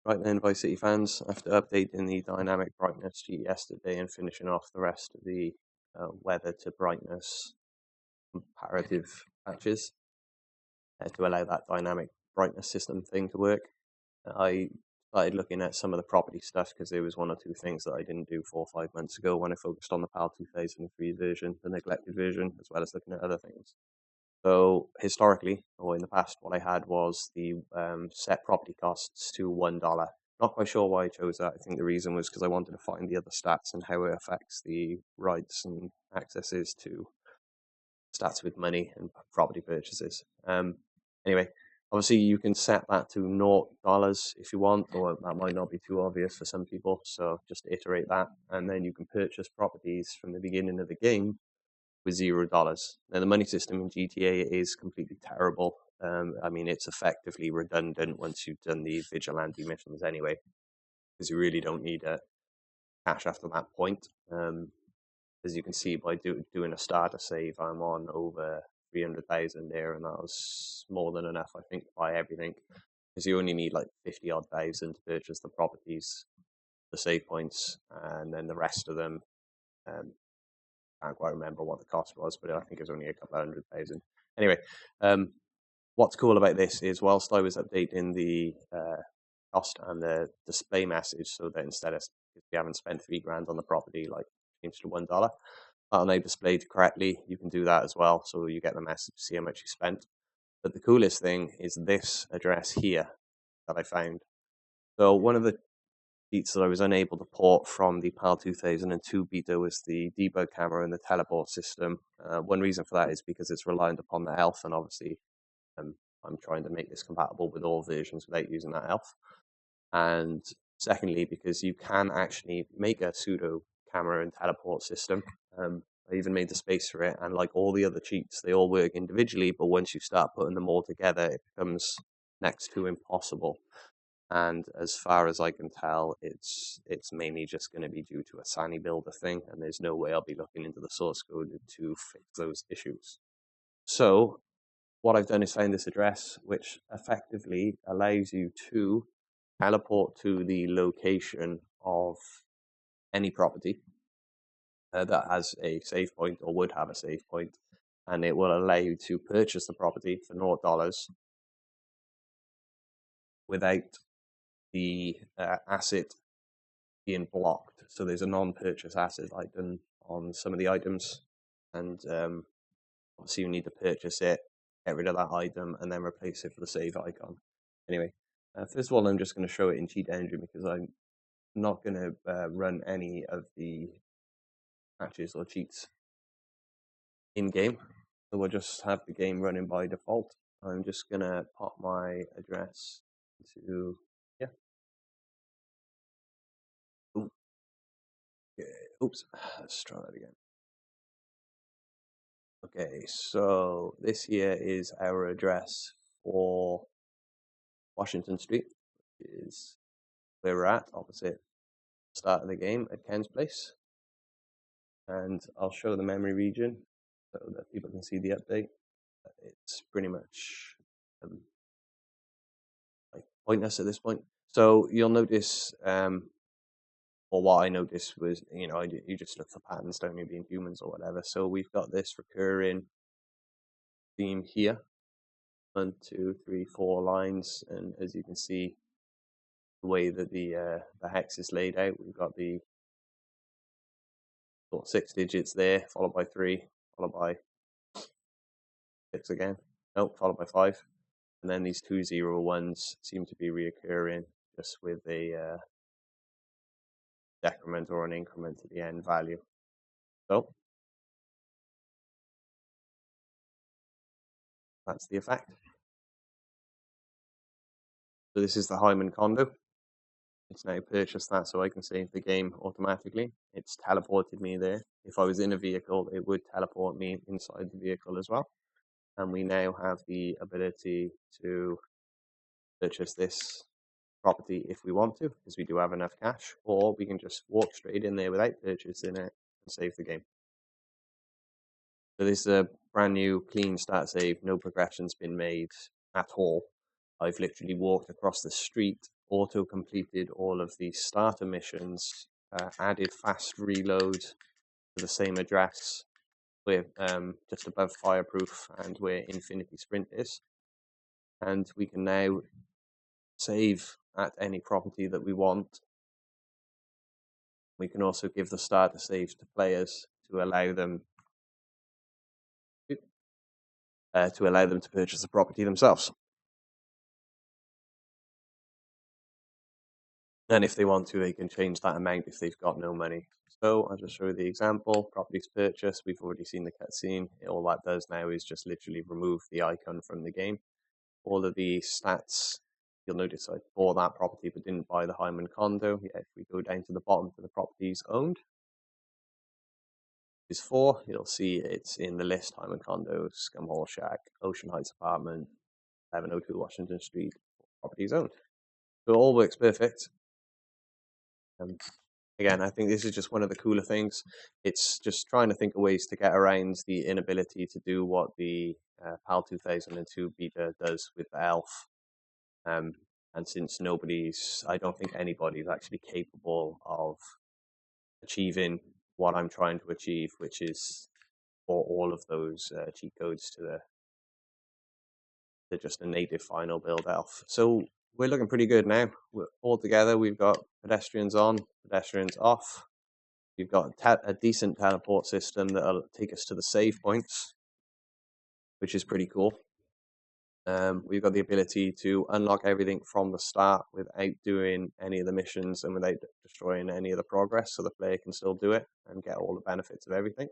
Right then, Vice City fans, after updating the dynamic brightness sheet yesterday and finishing off the rest of the weather to brightness comparative patches to allow that dynamic brightness system thing to work, I started looking at some of the property stuff because there was one or two things that I didn't do 4 or 5 months ago when I focused on the PAL 2003 version, the neglected version, as well as looking at other things. So historically, or in the past, what I had was the set property costs to $1. Not quite sure why I chose that. I think the reason was because I wanted to find the other stats and how it affects the rights and accesses to stats with money and property purchases. Anyway, obviously you can set that to $0 if you want, or that might not be too obvious for some people. So just iterate that, and then you can purchase properties from the beginning of the game with $0. Now the money system in GTA is completely terrible. I mean, it's effectively redundant once you've done the vigilante missions anyway, because you really don't need cash after that point. As you can see by doing a starter save, I'm on over 300,000 there, and that was more than enough, I think, to buy everything. Because you only need like 50 odd thousand to purchase the properties, the save points, and then the rest of them. Can't quite remember what the cost was, but I think it was only a couple of 100,000. Anyway, what's cool about this is whilst I was updating the cost and the display message, so that instead of if you haven't spent $3 on the property, like change to $1, that'll now displayed correctly. You can do that as well, so you get the message to see how much you spent. But the coolest thing is this address here that I found. So one of the beats that I was unable to port from the PAL 2002 beta was the debug camera and the teleport system. One reason for that is because it's reliant upon the ELF, and obviously I'm trying to make this compatible with all versions without using that ELF. And secondly, because you can actually make a pseudo camera and teleport system. I even made the space for it, and like all the other cheats, they all work individually, but once you start putting them all together, it becomes next to impossible. And as far as I can tell, it's mainly just going to be due to a Sunny Builder thing, and there's no way I'll be looking into the source code to fix those issues. So what I've done is found this address, which effectively allows you to teleport to the location of any property that has a save point or would have a save point, and it will allow you to purchase the property for $0 without the asset being blocked. So there's a non-purchase asset item on some of the items, and obviously you need to purchase it, get rid of that item, and then replace it for the save icon. Anyway, first of all, I'm just going to show it in Cheat Engine because I'm not going to run any of the patches or cheats in game. So we'll just have the game running by default. I'm just going to pop my address to, yeah. Ooh. Okay. Oops, let's try that again. Okay, so this here is our address for Washington Street, which is where we're at, opposite the start of the game at Ken's place. And I'll show the memory region so that people can see the update. It's pretty much like pointless at this point. So you'll notice, or what I noticed was, you just look for patterns, don't you, being humans or whatever. So we've got this recurring theme here. 1, 2, 3, 4 lines, and as you can see, the way that the hex is laid out, we've got the 6 digits there, followed by 3, followed by 6 again, followed by 5, and then these 2 0 1s seem to be reoccurring just with a decrement or an increment to the end value. So that's the effect. So this is the Hyman condo. It's now purchased that so I can save the game automatically. It's teleported me there. If I was in a vehicle, it would teleport me inside the vehicle as well. And we now have the ability to purchase this property if we want to, because we do have enough cash, or we can just walk straight in there without purchasing it and save the game. So this is a brand new clean start save, no progression's been made at all. I've literally walked across the street auto-completed all of the starter missions, added fast reload to the same address where just above fireproof and where infinity sprint is. And we can now save at any property that we want. We can also give the starter saves to players to allow them to purchase the property themselves. And if they want to, they can change that amount if they've got no money. So I'll just show you the example. Properties purchase. We've already seen the cutscene. All that does now is just literally remove the icon from the game. All of the stats, you'll notice I bought that property but didn't buy the Hyman condo. Yeah, if we go down to the bottom to the properties owned, is 4. You'll see it's in the list: Hyman condo, Scum Hall Shack, Ocean Heights apartment, 1102 Washington Street, properties owned. So it all works perfect. Again, I think this is just one of the cooler things. It's just trying to think of ways to get around the inability to do what the PAL 2002 beta does with the ELF. And since I don't think anybody's actually capable of achieving what I'm trying to achieve, which is for all of those cheat codes to just a native final build ELF. So we're looking pretty good now. We're all together. We've got pedestrians on, pedestrians off. We've got a decent teleport system that'll take us to the save points, which is pretty cool. We've got the ability to unlock everything from the start without doing any of the missions and without destroying any of the progress, so the player can still do it and get all the benefits of everything.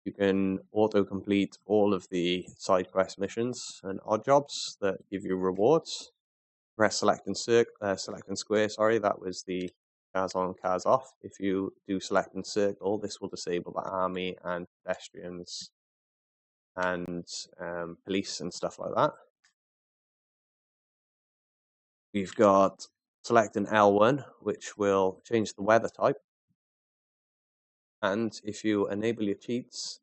You can auto-complete all of the side quest missions and odd jobs that give you rewards. Press select and square, sorry, that was the cars on, cars off. If you do select and circle, this will disable the army and pedestrians and police and stuff like that. We've got select an L1, which will change the weather type. And if you enable your cheats,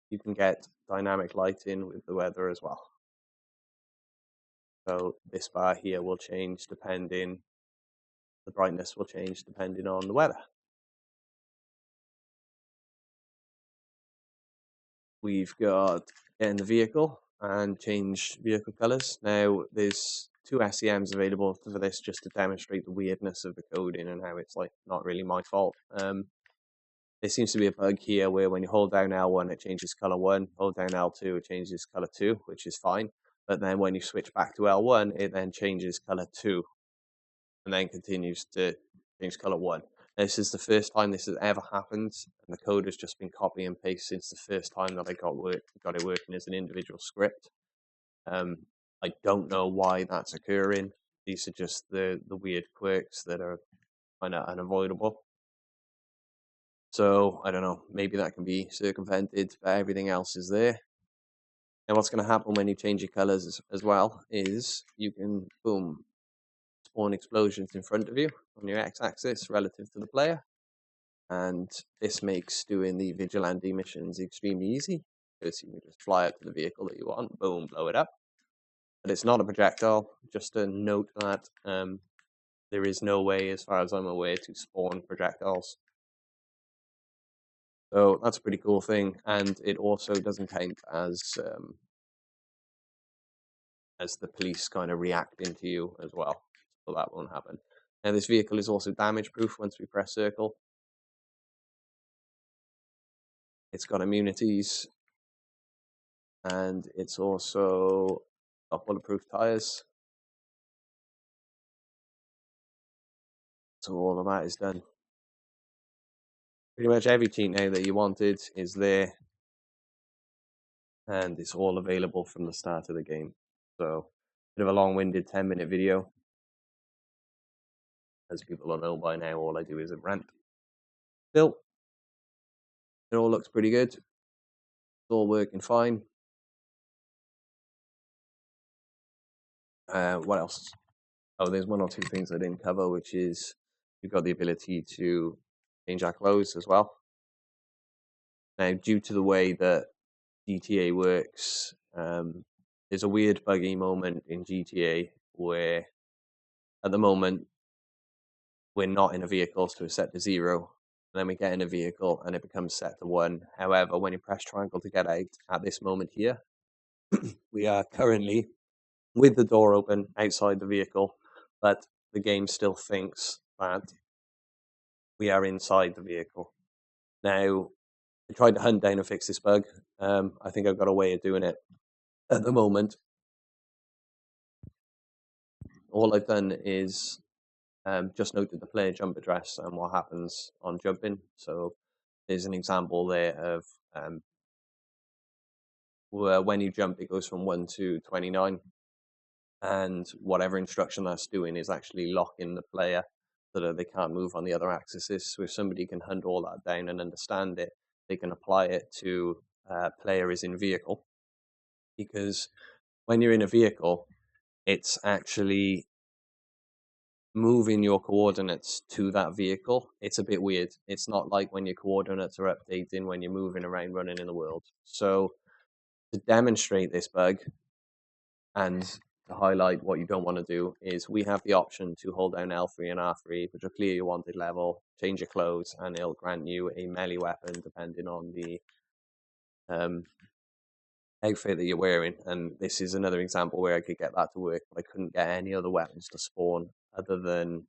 you can get dynamic lighting with the weather as well. So this bar here will change the brightness will change depending on the weather. We've got get in the vehicle and change vehicle colors. Now there's 2 SEMs available for this just to demonstrate the weirdness of the coding and how it's like not really my fault. There seems to be a bug here where when you hold down L1 it changes color 1, hold down L2 it changes color 2, which is fine. But then when you switch back to L1 it then changes color 2 and then continues to change color 1. This is the first time this has ever happened, and the code has just been copy and paste since the first time that I got it working as an individual script. I don't know why that's occurring. These are just the weird quirks that are kind of unavoidable. So I don't know, maybe that can be circumvented, but everything else is there. And what's going to happen when you change your colors as well is you can, boom, spawn explosions in front of you on your x-axis relative to the player. And this makes doing the vigilante missions extremely easy, because you can just fly up to the vehicle that you want, boom, blow it up. But it's not a projectile. Just a note that there is no way, as far as I'm aware, to spawn projectiles. So that's a pretty cool thing, and it also doesn't count as the police kind of reacting to you as well. So that won't happen. And this vehicle is also damage proof once we press circle. It's got immunities, and it's also got bulletproof tires. So all of that is done. Pretty much every cheat now that you wanted is there, and it's all available from the start of the game. So, bit of a long-winded 10-minute video. As people don't know by now, all I do is a rant. Still, it all looks pretty good. It's all working fine. What else? Oh, there's 1 or 2 things I didn't cover, which is you've got the ability to change our clothes as well. Now, due to the way that GTA works, there's a weird buggy moment in GTA where At the moment, we're not in a vehicle, so it's set to 0. And then we get in a vehicle and it becomes set to 1. However, when you press triangle to get out at this moment here, we are currently with the door open outside the vehicle, but the game still thinks that we are inside the vehicle. Now, I tried to hunt down and fix this bug. I think I've got a way of doing it. At the moment, all I've done is just noted the player jump address and what happens on jumping. So there's an example there of where when you jump, it goes from 1 to 29. And whatever instruction that's doing is actually locking the player so that they can't move on the other axes. So if somebody can hunt all that down and understand it, they can apply it to player is in vehicle. Because when you're in a vehicle, it's actually moving your coordinates to that vehicle. It's a bit weird. It's not like when your coordinates are updating when you're moving around running in the world. So to demonstrate this bug and to highlight what you don't want to do is we have the option to hold down L3 and R3, which will clear your wanted level, change your clothes, and it'll grant you a melee weapon depending on the outfit that you're wearing. And this is another example where I could get that to work, but I couldn't get any other weapons to spawn other than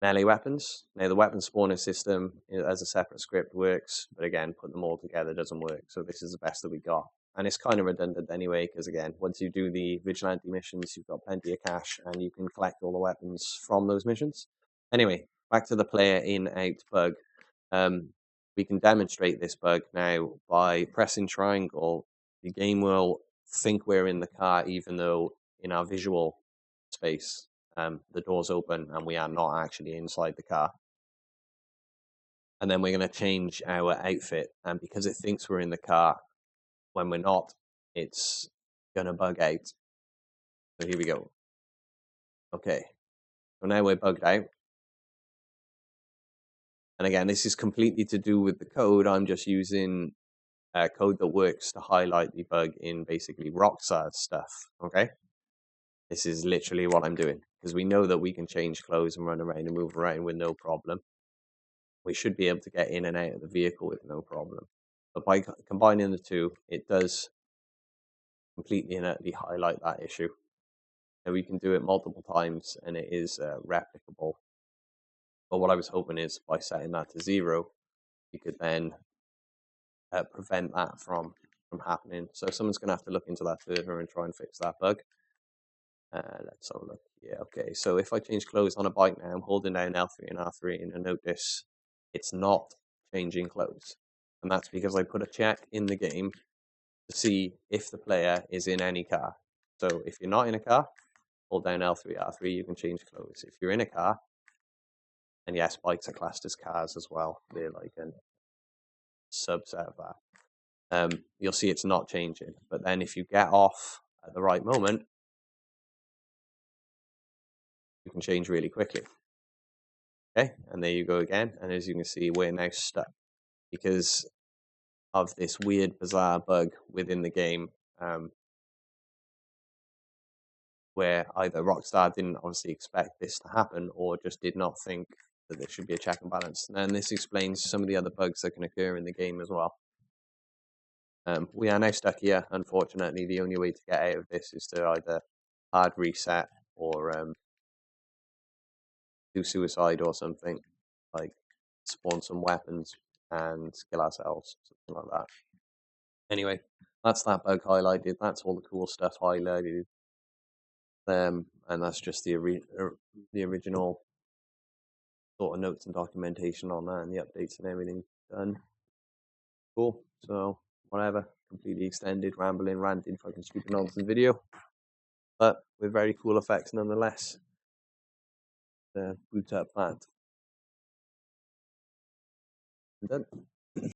melee weapons. Now, the weapon spawning system as a separate script works, but again, putting them all together doesn't work. So this is the best that we got. And it's kind of redundant anyway, because again, once you do the vigilante missions, you've got plenty of cash and you can collect all the weapons from those missions. Anyway, back to the player in out bug. We can demonstrate this bug now by pressing triangle. The game will think we're in the car, even though in our visual space, the door's open and we are not actually inside the car. And then we're going to change our outfit. And because it thinks we're in the car, when we're not, it's going to bug out. So here we go. Okay. So now we're bugged out. And again, this is completely to do with the code. I'm just using code that works to highlight the bug in basically Rockstars stuff. Okay. This is literally what I'm doing because we know that we can change clothes and run around and move around with no problem. We should be able to get in and out of the vehicle with no problem. But by combining the two, it does completely and utterly highlight that issue. And we can do it multiple times and it is replicable. But what I was hoping is by setting that to 0, you could then prevent that from happening. So someone's going to have to look into that further and try and fix that bug. Let's have a look. Yeah, okay. So if I change clothes on a bike now, I'm holding down L3 and R3 and I notice it's not changing clothes. And that's because I put a check in the game to see if the player is in any car. So if you're not in a car, hold down L3, R3, you can change clothes. If you're in a car, and yes, bikes are classed as cars as well. They're like a subset of that. You'll see it's not changing. But then if you get off at the right moment, you can change really quickly. Okay, and there you go again. And as you can see, we're now stuck because of this weird, bizarre bug within the game where either Rockstar didn't obviously expect this to happen or just did not think that there should be a check and balance. And this explains some of the other bugs that can occur in the game as well. We are now stuck here. Unfortunately, the only way to get out of this is to either hard reset or do suicide or something, like spawn some weapons and kill ourselves, something like that. Anyway, that's that bug highlighted. That's all the cool stuff highlighted. And that's just the original sort of notes and documentation on that and the updates and everything done. Cool. So whatever, completely extended, rambling, ranting, fucking stupid nonsense video, but with very cool effects nonetheless. Boot up that. And done.